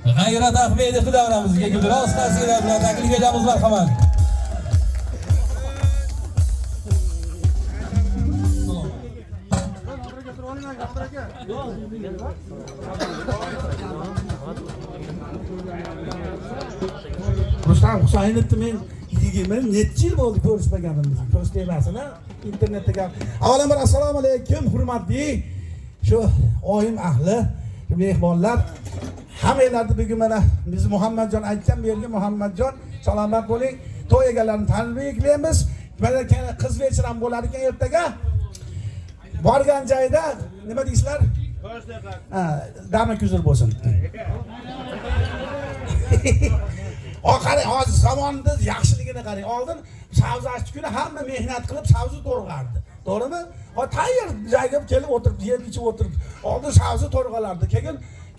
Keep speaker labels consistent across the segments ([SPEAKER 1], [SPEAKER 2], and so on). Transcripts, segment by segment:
[SPEAKER 1] G'ayrat Ahmedovni davramizga Gulroz tavsiyalar bilan taklif etamiz, marhamat.
[SPEAKER 2] Rustam Husaynovni men necha yil bo'ldi ko'rishmaganimiz. Ko'rishmayapsizmi? Internetda. Avvalambor assalomu alaykum, hurmatli shu oyim ahli, mehmonlar. Hammanglarni bugun mana biz Muhammadjon aytgan bu yerga Muhammadjon salomat bo'ling. To'y egalarini tabriklaymiz. Mana qiz vechiram bo'lar ekan ertaga. Borgan joyda nima deysizlar? Damak uzr bo'lsin. Qarang, hozir zamonda yaxshiligini qarang. Oldin savzachi kuni hamma mehnat qilib savzi to'rg'ardi. To'g'rimi? Tayyor joyga kelib o'tirib, yer ichib o'tirib, oldin savzi to'rg'alardi.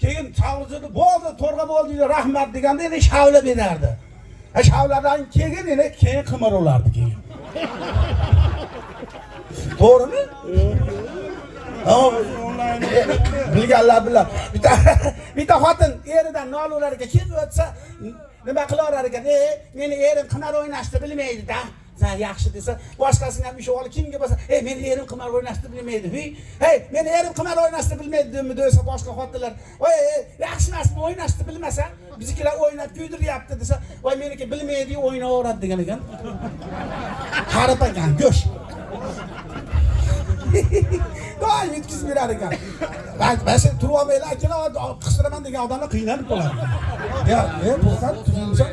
[SPEAKER 2] Keyin savzini bo'ldi, to'rg'a bo'ldi, rahmat deganda yana shavla berardi. Shavladan keyin yana qimir olardi keyin. To'g'rimi? Bilganlar bilan bitta xotin eridan noluvlar ekan, kim o'tsa nima qilar ekan? Meni erim qimar o'ynashni bilmaydi-da. Sen yaxshi desa, boshqasini ham ish olib kimga bo'lsa, meni erim qimar o'ynashni bilmaydi. Meni erim qimar o'ynashni bilmaydimi desa boshqa xotinlar, yaxshi narsani o'ynashni bilmasa, biznikilar o'ynab kuydiryapti desa, meniki bilmaydi, o'ynaveradi degan ekan. Qarab ekan, go'sh. Doim yetkazib berar ekan. Ba'zi turib olmaylar, qistiraman degan odamlar qiynalib qoladi. Bo'lsa tushunsa,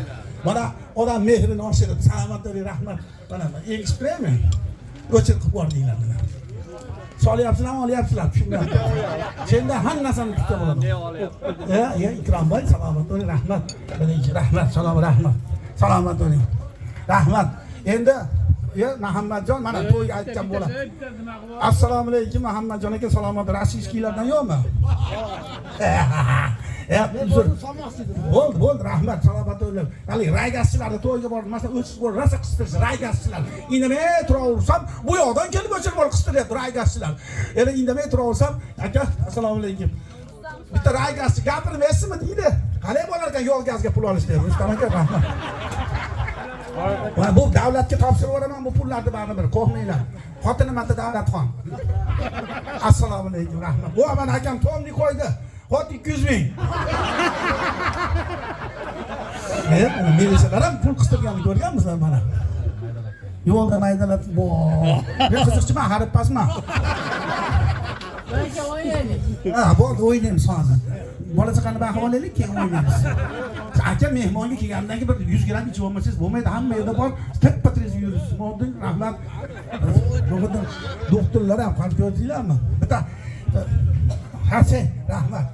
[SPEAKER 2] mana odam mehrini oshirib, salomatlik, rahmat, mana ekspremi o'chirib qilib bordinglar mana. Solyapsizlarmi, olyapsizlar, tushunmayapti. Senda hamma narsani tutib bo'ladi. Ikrom bo'ling, salomat bo'ling, rahmat. Rahmat, rahmat. Salomat bo'ling. Rahmat. Endi Muhammadjon mana to'yga aytgan bo'lar. Assalomu alaykum Muhammadjon aka, salomat. Rossiyskilardan yo'qmi? Bo'ldi, rahmat, salomat bo'ling. Hali raygaschilarni to'yga borib, masalan, o'chib bo'lib, rosa qistirsa raygaschilar. Indamay turaversam, bu yoqdan kelib o'chirib olib qistiryapti raygaschilar. Endi indamay turaversam, aka, assalomu alaykum. Bitta raygaschi gapirmaysizmi deydi. Qalay bo'lar ekan yo'l gazga pul olish deydi. Rustam aka, rahmat. Bu davlatga topshirib yuboraman bu pullarni baribir, qo'rqmanglar. Xotinim ati Davlatxon. Assalomu alaykum, rahmat. Bu mana akam to'mni qo'ydi. Xot 200 ming. Militsiyalar ham pul qistirganini ko'rganmizlar mana. Yo'lda maydalab bu. Men qiziqchiman, haripasman.
[SPEAKER 3] Belki oynaylik.
[SPEAKER 2] Bo'ldi, o'ynaymiz hozir. Bola chaqani baqib olaylik, keyin o'ynaymiz. Aka mehmonga kelgandan keyin bir 100 gram ichib olmasangiz bo'lmaydi. Hamma yerda bor, teppa-tez yurisiz. Bo'ldi, rahmat. Bo'ldi, doktorlar ham qarshi ko'rdinglarmi? Bitta Hasan, rahmat.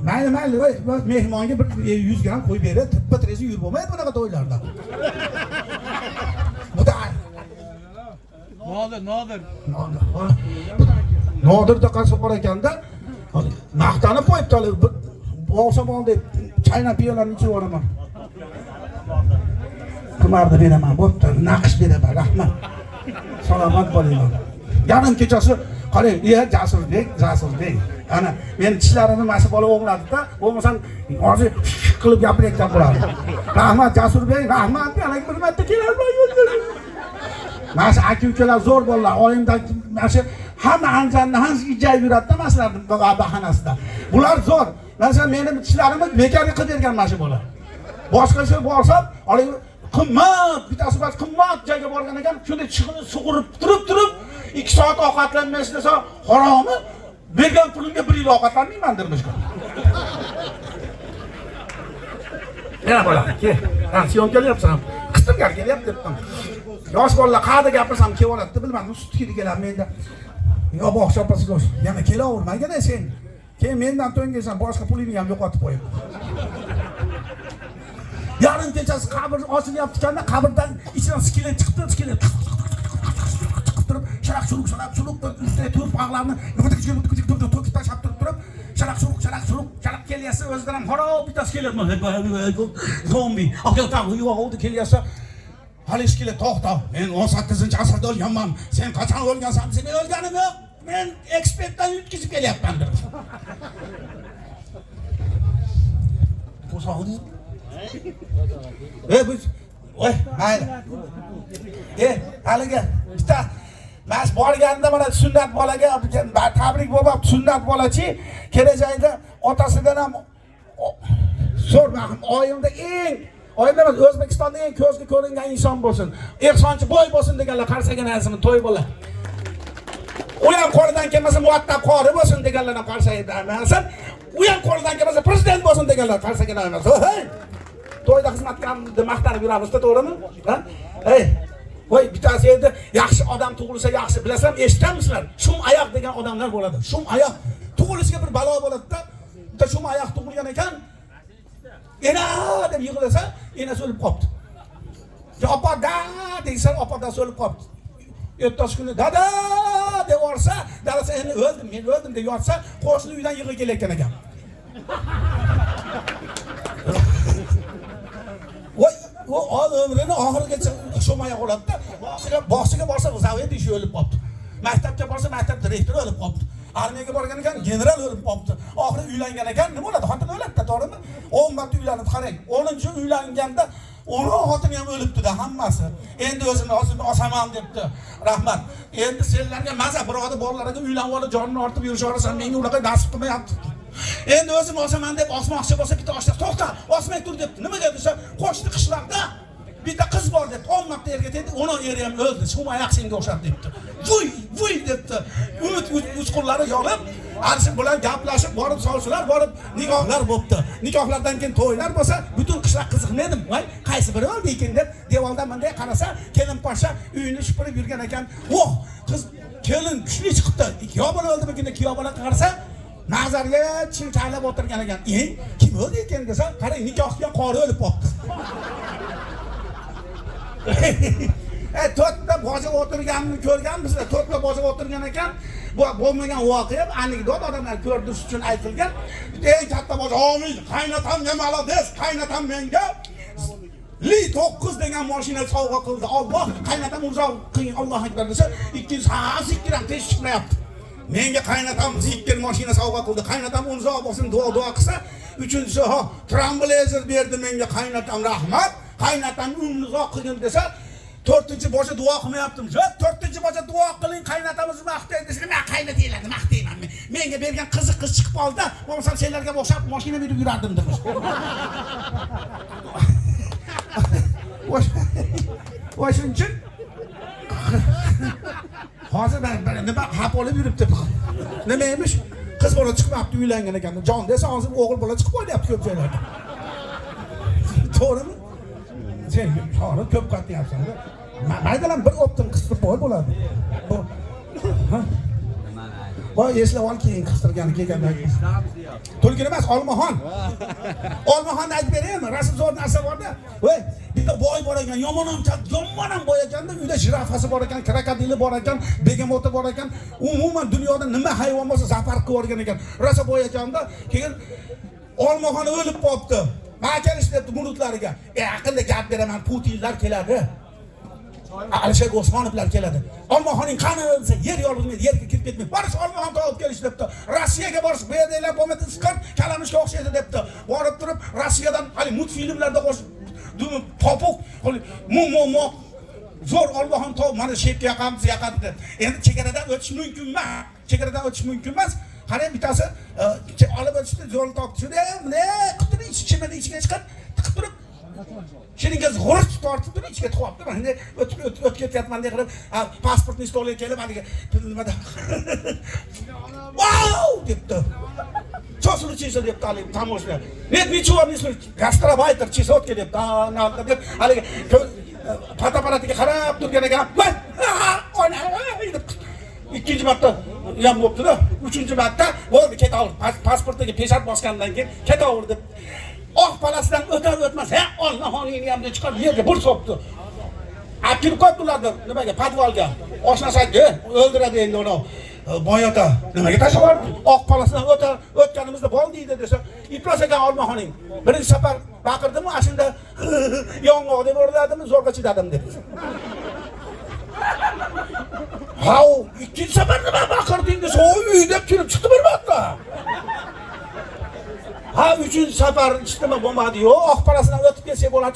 [SPEAKER 2] Mayli, mehmonga bir 100 gram qo'yib berib, teppa-tez yurib bo'lmaydi bunaqa to'ylarda. Buda Nodirda qasib bor ekanda, maqtanib qo'yibdilar. O'xshamon deb chayna piyolarni ichib yuboraman. Qimarni beraman, bo'pti, naqsh beraman, rahmat. Salomat bo'linglar. Yarim kechasi qarang, Jasurbek. Ana, men tishlarimni mashq olib o'g'ladi-da, bo'lmasam hozir qilib gapirayotgan bo'ladi. Rahmat Jasurbek, rahmat, yana bir marta kelolmayman. Mana aka-ukalar zo'r bolalar, oyimdan mana hamma Anjanni ham ijayib yuradi-da, masalan, bahanasida. Bular zo'r. Masalan, meni tishlarimni bekarga qilib bergan mana shu bola. Boshqa shu bo'lsam, oling qimmat, bittasi bas qimmat joyga borgan ekan, shunda chiqini sug'urib turib 2 soat ovqatlanmaysiz desa, haromi? Bergan pulimga 1 yil ovqatlanmayman dermishku. Yana bola, kel. Aksiyon kelyapsan. Qistirgan kelyapti debdim. Yosh bolalar qayerda gapirsam kelib oladi, bilmadim, sutga kelamadi. Yo bog'cha opasiga yana kelavermagin sen. Keyin mendan to'ngasan, boshqa pulingni ham yo'qotib qo'yib. Yarim kechasi qabr ochilyapti-kanda, qabrdan ichidan skelet chiqdi, skelet turib, sharaq churuk ustiga turib pag'larni to'kib tashlab turib, sharaq churuk kelyapsa o'zidan ham xarob bitta skelet zombi. Yo'q, kelyapsa hali skelet to'xta. Men 18-asrda o'lganman. Sen qachon o'lgansan? Sen o'lganim yo'q. Men ekspertdan yutkizib kelyapman. qo'shog'ini. Biz voy, mayli. Haliga bitta mas borganda mana sunnat bolaga tabrik bo'lib, sunnat bolachi kelajakda otasidan ham zo'r mahim oyimda oyimda emas O'zbekistonda eng ko'zga ko'ringan inson bo'lsin. Ehsonchi boy bo'lsin deganlar qarsagan azmi to'y bo'lar. U ham qo'lidan kelmasa muattab qori bo'lsin deganlar ham qarsagan emassan. U ham qo'lidan kelmasa prezident bo'lsin deganlar qarsagan emas. To'yda xizmatkorni maqtanib yuramiz-da, to'g'rimi? Ha? Voy, bittasi endi yaxshi odam tug'ilsa yaxshi, bilasizlar, eshitamisizlar? Shum oyoq degan odamlar bo'ladi. Shum oyoq tug'ilishiga bir balo bo'ladi-da. Bitta shum oyoq tug'ilgan ekan, ena deb yig'lasa, enasi o'lib qopti. Opa da deysan, opadan o'lib qopti. Ertasi kuni dada deb orsa, dadasi endi o'ldim, men o'ldim deb yotsa, qo'shni uydan yig'ib kelayotgan ekan. Voy, u umrini oxirigacha shumaya qoladi-da. Bog'chiga borsa, zavodda ishi o'lib qopti. Maktabga borsa, maktab direktori o'lib qopti. Armiyaga borgan ekan, general o'lib qopti. Oxiri uylangan ekan, nima bo'ladi? Xotin o'ladi-da, to'g'rimi? 10 marta uylanib qarang. 10-uylanganda uni xotini ham o'libdi-da, hammasi. Endi o'zini osaman debdi. Rahmat. Endi senlarga maza birodar bolalarga uylanib olib, jonini ortib yurishaversan, menga unaqa nasib qilmayapti. Endi o'zim osaman deb osmoqchi bo'lsa, bitta oshda to'xta, osmay tur debdi. Nima desa, qo'shni qishloqda bitta qiz bor deb, 10 marta erga tegdi, uni eri ham o'ldi. Shum oyoq senga o'xshab debdi. Vuy debdi. Umid uchqunlari yonib, arshim bilan gaplashib borib solsalar, borib nikohlar bo'libdi. Nikohlardan keyin to'ylar bo'lsa, butun qishloq qiziqmaydi. Voy, qaysi biri o'ldi ekan deb devordan bunday qarasa, kelin poshsha uyini supurib yurgan ekan. Voh, qiz kelin kuchli chiqibdi. Ikkiyo bola o'ldimikin, ikkiyo bola qarasa, nazarga chinqalab o'tirgan ekan. Kim o'ldi ekan desa, qarang, nikohga qori o'lib qopti. To'rtta boja o'tirganini ko'rganmizlar. To'rtta boja o'tirgan ekan. Bu bo'lmagan voqea, anekdot odamlar ko'rdish uchun aytilgan. Eng katta boja, "Amin, qaynatamga malades, qaynatam menga Li 9 degan mashina sovg'a qildi. Alloh, qaynatam uzoq qiyin, Alloh akbar desa, ikkinchisi zikram tez chiqmayapti. Menga qaynatam zikr mashina sovg'a qildi. Qaynatam uzoq bo'lsin, duo qilsa, uchinchisi, Trailblazer berdi menga qaynatam, rahmat. Qaynatam uzoq qilgin desa, 4-boja duo qilmayaptim. 4-boja duo qiling, qaynatamiz maqtay desa, men qaynatinglarni maqtayman men. Menga bergan qiz chiqib qoldi, bo'lmasa senlarga o'xshab mashina berib yurardim demiş. Voy shuncha hozir nima xap olib yuribdi. Nima emish? Qiz bola chiqmabdi, uylangan ekan. Jon desa, hozir o'g'il bola chiqib qo'yapti ko'p joylarda. To'g'rimi? Sen chora ko'p qatyapsan. Maydalan bir o'ptin qistirib qo'y bo'ladi. Bu voy eslab ol, keyin qistirgani kelgandan keyin. Tulkin emas, Olmaxon. Olmaxonni aytib beraymi? Rasul zo'r narsa borda. Voy, bitta boy bor ekan, yomon ham boy ekanda, uyda jirafasi bor ekan, krokodili bor ekan, begemoti bor ekan. Umuman dunyoda nima hayvon bo'lsa zafar qilib o'rgan ekan. Rosa boy ekanda, keyin Olmaxon o'lib qopti. Men kelish debdi murutlariga. Yaqinda gap beraman, Putinlar keladi. Alisher Osmonovlar keladi. Olmaxoning qani desa, yer yolg'izmaydi, yerga kirib ketmaydi. Borish Olmaxon topib kelish debdi. Rossiyaga borish, bu yerdagilar bo'lmadi, isqat kalamishga o'xshaydi debdi. Borib turib, Rossiyadan hali multfilmlarda popuk, mo zo'r Olmaxon topib, mana shepga yaqamiz deb. Endi chegaradan o'tish mumkin emas. Chegaradan o'tish mumkin emas. Qarang, bittasi olib o'tishdi, zo'r topdi. Shunda qutini ichimini ichiga chiqib, tiqib turib, shiringiz g'urch tortib turib, ichiga tiqibdi. Men endi o'tib ketyapman deb qilib, pasportni stoliga kelib, haliga nimada "Wow!" debdi. "Cho'sili chisa" debdi haliga tamoshlar. "Net nichvorni gastarbayter chisotga" debdi. Naqd deb haliga fotoapparatiga qarab turgan ekan. Ikkinchi marta ham bo'pti-da. Uchinchi marta bo'ldi, ketaver. Pasportiga pechat bosgandan keyin ketaver deb. Oq palasidan o'tar-o'tmas, Olmaxoningni ham deb chiqarib yerga bir sopdi. Akirib qo'ydilar nimaga? Podvalga. Oshnasi aytdi, o'ldiradi endi uni. Boyota, nimaga tashlab oq palasidan o'tganimizda bo'ldi desa, iflos ekan Olmaxoning. Birinchi safar baqirdim, ashunda yong'oq deb o'rladimmi, zo'rg'a chidadim dedi. Hao, ikkinchi safar nima baqirding desa, uy deb kirib chiqdi bir marta. Ha 3-safar ichdimi bo'lmadi. Yo'q, oq parasidan o'tib kelsa bo'ladi.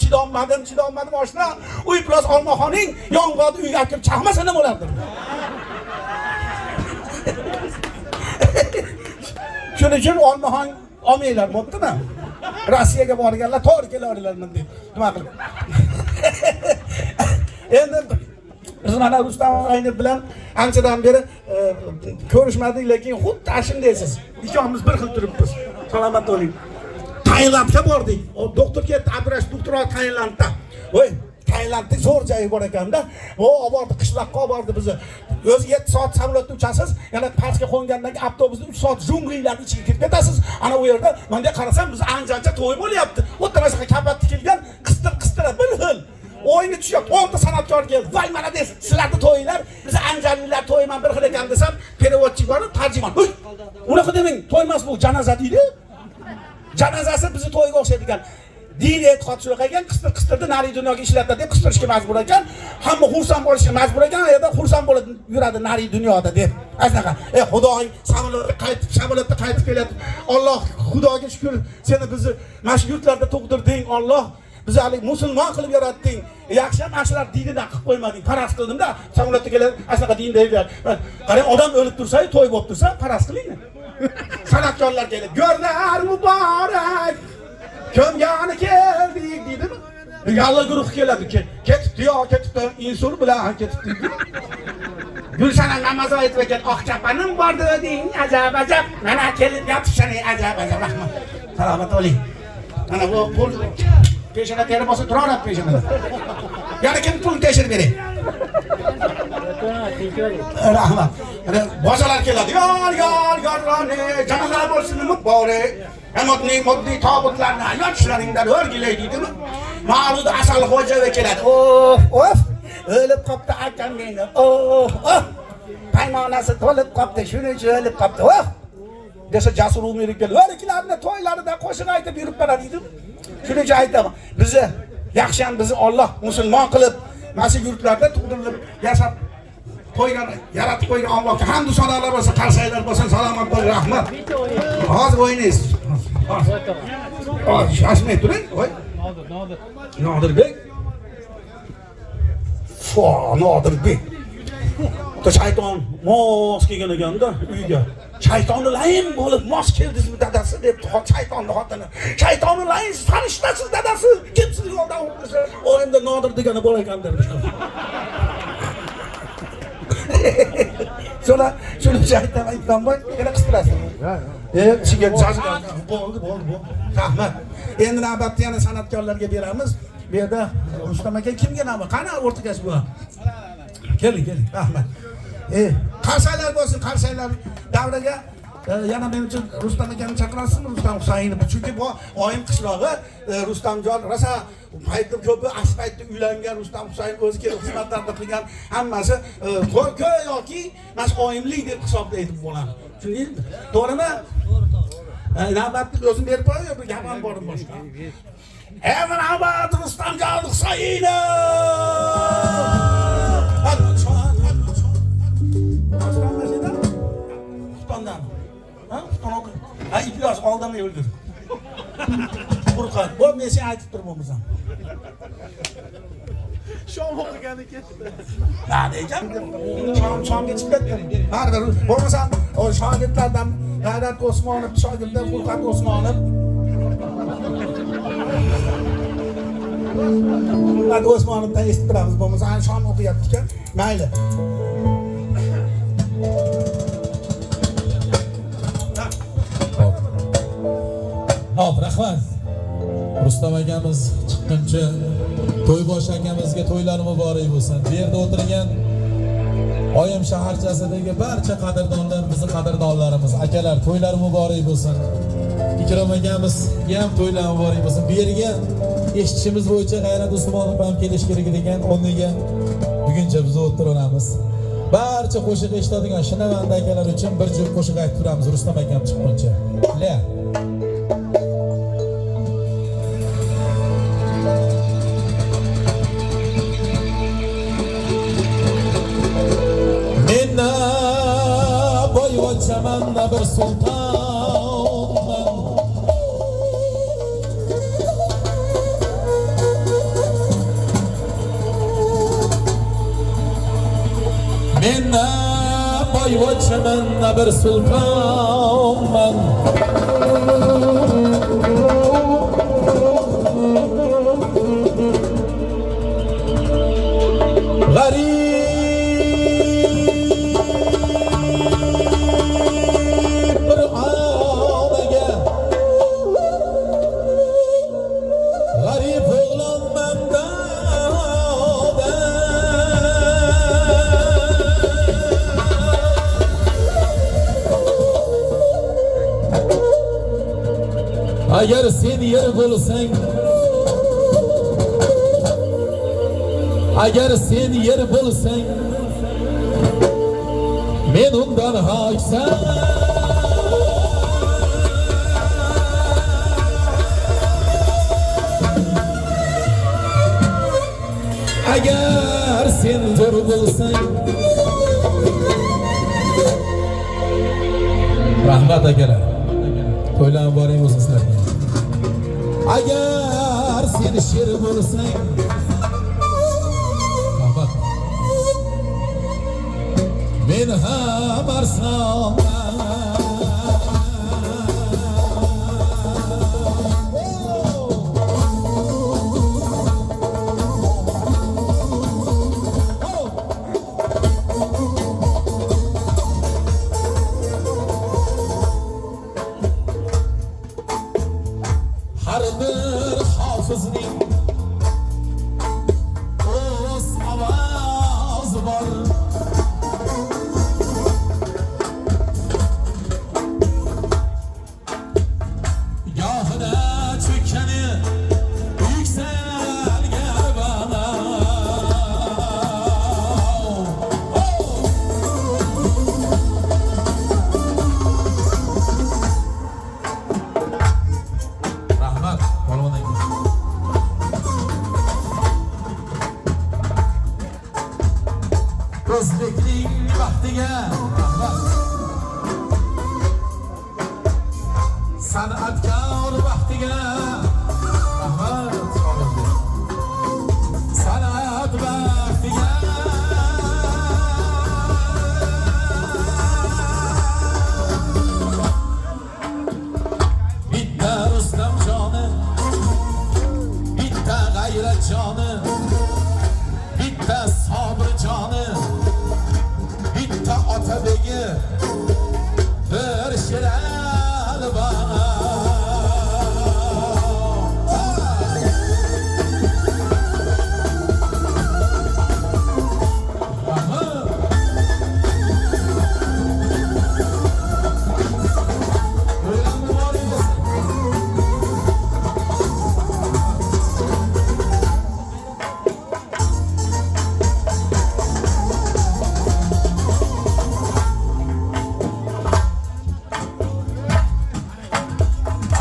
[SPEAKER 2] Chidolmadim oshna. Uy plus olmaxoning yong'oq uyga kirib chaqmasa nima bo'lardi? Shuning uchun olmaxon olmaylar, bo'ptimi? Rossiyaga borganlar to'g'ri kelaverlarmi deb nima qilib. Endi biz mana Rustam Ayni bilan anchadan beri ko'rishmadik, lekin xuddi shundaysiz. Ikkovimiz bir xil turibmiz. Salomat bo'ling. Tailandga bordik. O doktor ketdi, Abdurash doktorat Tailandda. Voy, Tailandda zo'r joyi bor ekanda. O obordi, qishloqqa obordi bizni. O'zi 7 soat samolyotda uchasiz, yana Parsga qo'ngandan keyin avtobusda 3 soat junglilarning ichiga kirib ketasiz. Ana u yerda menda qarasam biz anjanja to'y bo'lyapti. O'ttirasiga kapat tikilgan, qistir bir xil. O'yini tushyapti. 10 ta san'atkor keldi. Voy mana des, sizlarni to'ylar, biz anjanlilar to'yman bir xil ekan desam, perevodchi bor, tarjimon. Unaqa demang, to'ymas bu, janoza deydi. Janozasi bizni to'yga o'xshaydi ekan. Din e'tiqod shunaqa ekan, qistirdi nari dunyoga ishlatadi deb qistirishga majbur ekan. Hamma xursand bo'lishga majbur ekan, u yerda xursand bo'lib yuradi nari dunyoda deb. Asnaqa, Xudoy samolyotda qaytib kelyapti. Alloh, Xudoga shukr, seni bizni mana yurtlarda tug'dirding, Alloh. Bizni hali musulmon qilib yaratding. Yaxshi ham ashular dinidan qilib qo'ymading. Faraz qildim-da, samolyotda keladi, asnaqa din deydilar. Qarang, odam o'lib tursa, to'y bo'lib tursa, faraz qiling. San'atkorlar keladi. Go'rlar muborak. Ko'mgani keldik deydimi? Yalla guruh keladi. Ketibdi, insur bilan ketibdi. Gulshana namoz aytib ekan, oq chapanim bor deding, ajab. Mana kelib yotishani ajab. Rahmat. Salomat bo'ling. Mana bu pul peshana teri bo'lsa turaveradi peshanada. Yana kim pul tekshirib bering? Rahmat. Boshqalar keladi. Yorlarni, janozalar bo'lsin muborak. Moddiy tobutlarni yotishlaringdan o'rgilay deydimi? Ma'rud Asal Xo'jayev keladi. Of, o'lib qopti akam meni. Paymonasi to'lib qopti, shuning uchun o'lib qopti. Desa Jasur Umirov keldi. O'liklarni to'ylarida qo'shiq aytib yurib boradi dedim. Shuning uchun aytaman. Bizni yaxshi ham bizni Alloh musulmon qilib, mana shu yurtlarda tug'dirilib, yashab qo'ygan, yaratib qo'ygan Allohga hamd sanolar bo'lsin, qarsaylar bo'lsin, salomat bo'ling, rahmat. Hozir o'ynaysiz. Shoshmay turing. Nodirbek. Nodirbek. Shayton mos kelgan ekanda uyga. Shaytonni layin bo'lib mos keldingizmi dadasi deb shaytonni xotini. Shaytonni layin farishtasiz dadasi. Kimsiz yo'ldan o'tsa, o'yinda Nodir degani bo'lar ekan deb. Shuni aytaman, aytganboy, yana qistirasiz. Sizga jazman bo'ldi. Rahmat. Endi navbatda yana san'atkorlarga beramiz. Bu yerda Rustam aka kimga nima? Qani o'rtagash bu? Keling. Rahmat. Qarsaylar bo'lsin, qarsaylar davraga yana men uchun Rustam akani chaqirasizmi? Rustam Husaynov. Chunki bu oyim qishlog'i Rustamjon rosa paytda ko'pi asl paytda uylangan Rustam Husaynov o'zi kelib xizmatlarda qilgan, hammasi ko'y yoki mas oyimlik deb hisoblaydi bo'ladi. Chunki to'g'rimi? Navbatni o'zim berib qo'yaman, bir gap ham bor boshqa. Navbat Rustamjon Husaynov. İplas aldamay öldür. Furqan, bu men sen aytib turibman. Shom o'qigani ketdi. Ha, deycan? Shomga chiqib ketdi. Baribir bo'lmasa, o shogirdlardan G'ayrat Osmonov, shogirdi Furqan Osmonov. Furqan Osmonovdan eshitib turamiz, bo'lmasa shom o'qiyapti ekan. Mayli.
[SPEAKER 1] Hop, rahmat. Rustam akamiz chiqquncha to'ybosh akamizga to'ylari muborak bo'lsin. Bu yerda o'tirgan Oyim shaharchasidagi barcha qadrdonlar, bizning qadrdonlarimiz, akalar to'ylari muborak bo'lsin. Ikrom akamizga ham to'ylari muborak bo'lsin. Bu yerga eshitishimiz bo'yicha G'ayrat Usmonov ham kelish kerak ekan, o'rniga buguncha biz o'tiramiz. Barcha qo'shiq eshitadigan shinavanda akalar uchun bir juft qo'shiq aytib turamiz Rustam akam chiqquncha. La Boyvachchamanda bir sultonman, Men na boyvachchaman, na bir sultonman. Agar sen yer bo'lsang, agar sen yer bo'lsang, men undan hoysan. Agar sen zo'r bo'lsang, rahmat akalar. To'ylanib boring bo'lsin sizlarga. Agar sen sher bo'lsang, rahmat. Men ham arslonman. Har bir hofizning o'z ovozi bor. Gohida cho'kkani yuksalgan bana. Rahmat, polvon aka. O'zbekning vaqtiga rahmat. San'atkor vaqtiga rahmat. San'at vaqtiga bitta Rustamjoni, bitta G'ayratjoni, bitta Sobirjoni, bitta Otabegi, bir Sherali bor.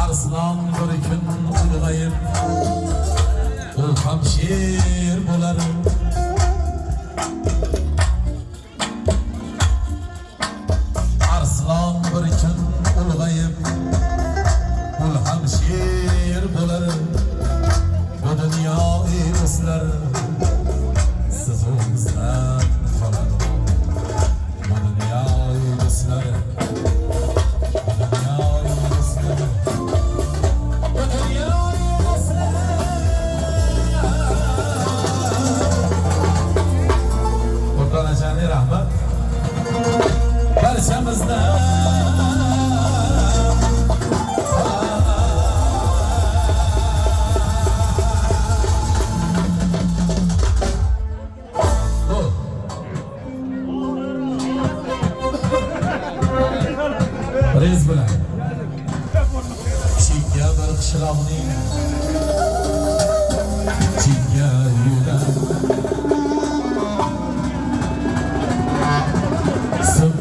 [SPEAKER 1] Arslan bir kun ulg'ayib, u ham sher bo'lar. Arslan bir kun ulg'ayib, u ham sher bo'lar. Bu dunyo emaslar, siz o'zingizdan qoladi. Bu dunyo emaslar, bu dunyo emaslar. Rahmat barchamizdan. Rez bilan chekka bir qishloqning chekka uyidan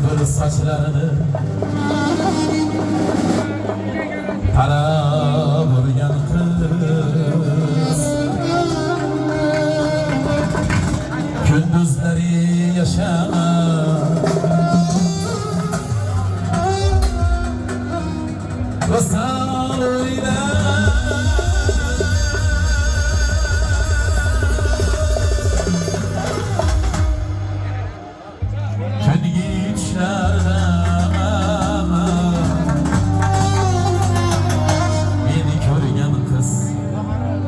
[SPEAKER 1] bir sochlarini tarab urgan qiz, kunduzlari yashagan Vasal o'ylab aytishar